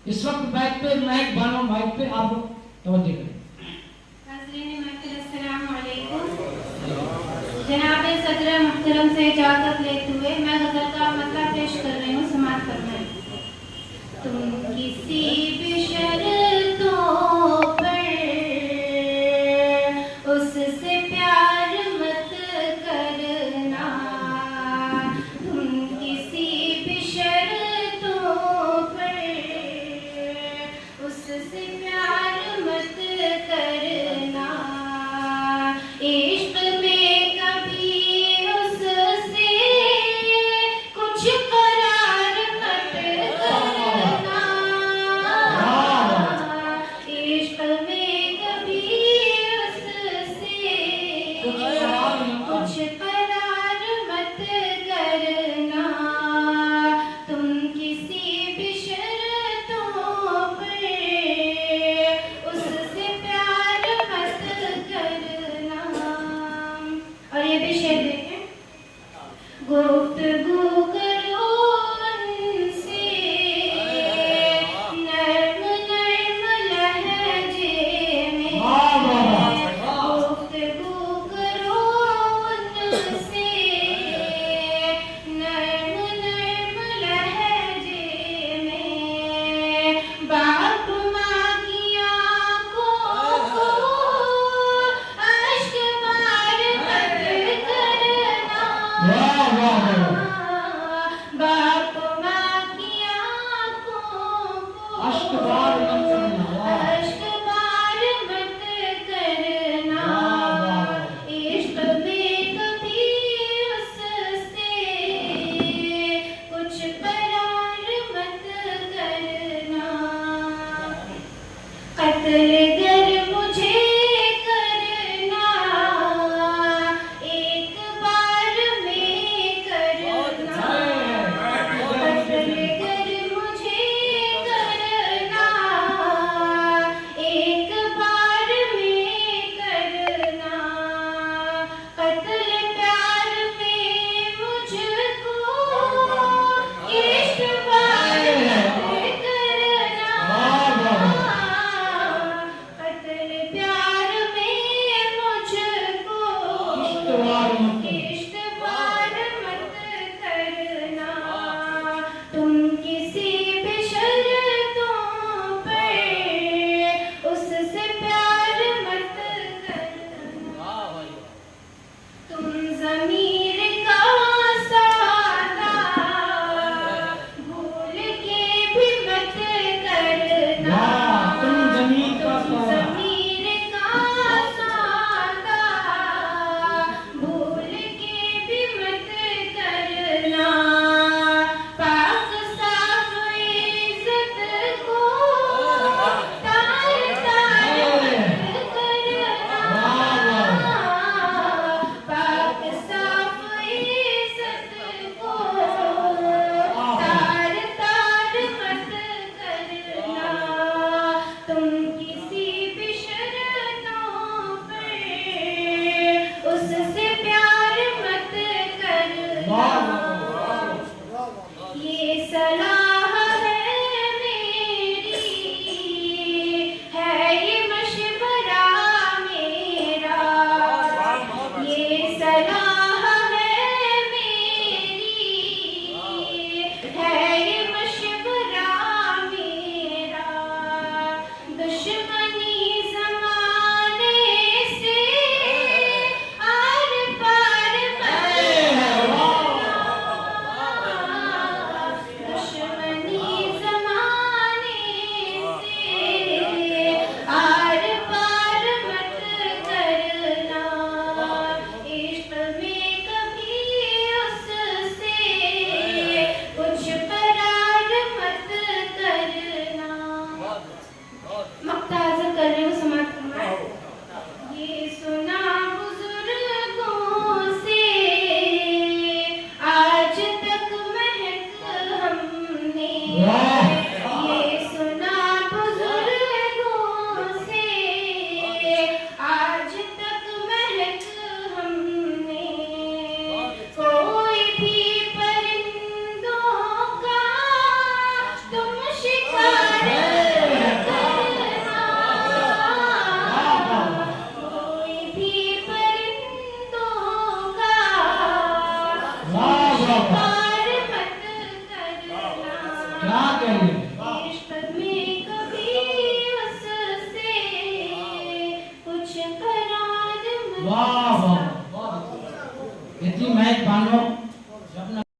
इस वक्त माइक पे माइक बानो माइक पे आप तवज्जो करें। जनाब सदर मुहतरम से इजाज़त लेते हुए मैं गज़ल का मतलब पेश कर रही हूँ, समाअत फरमाएं। तुम किसी भी शर्तों पर उससे प्यार मत करना, तुम किसी भी शर्तों पर उससे प्यार मत करना। इश्क में कभी उससे कुछ करार मत करना, इश्क में कभी उससे कुछ करार मत करना। तुम किसी भी शर्तों पर उससे प्यार मत करना। और ये भी शेर देखें। गुफ्तगू करो उनसे नर्म नर्म लहजे में, गुफ्तगू करो उनसे नर्म नर्म लहजे में। बाप माँ की आँखों को अश्क बार मत करना, बाप माँ की आँखों को अश्क बार मत करना, अश्क बार मत करना। इश्क में कभी उससे कुछ करार मत करना। कत्ल गर मुझे करना, एक बार में करना। कत्ल गर मुझे करना, एक बार में करना। कत्ल प्यार में मुझको इश्क बार मत करना, कत्ल प्यार में मुझको इश्क बार मत करना। तुम किसी भी शर्तों पर उससे प्यार मत करना। तुम ज़मीर का सादा भूल के भी मत करना, तुम ज़मीर का तुम सादा ज़मीर का सादा भूल के भी मत करना। पाक साफ इज़्ज़त को तार तार मत करना, पाक साफ इज़्ज़त को तार तार मत करना। तुम किसी भी शर्तों पर उससे प्यार मत करना। ये सलाह है मेरी, है ये मशवरा मेरा, ये सलाह है मेरी, है ये मशवरा मेरा। दुश्मनी ज़माने से आर पार मत करना, दुश्मनी ज़माने से आर पार मत करना। इश्क में कभी उससे कुछ करार मत करना। मक्ता हाज़िर कर रही हूँ, समाअत फरमाएं। ये सुना बुजुर्गों से आज तक महक हमने, ये सुना बुजुर्गों से आज तक महक हमने। कोई भी परिंदों का तुम शिकार क्या कह रही है? इश्क में कभी उससे कुछ करार वाह वाह, इतनी महक बानो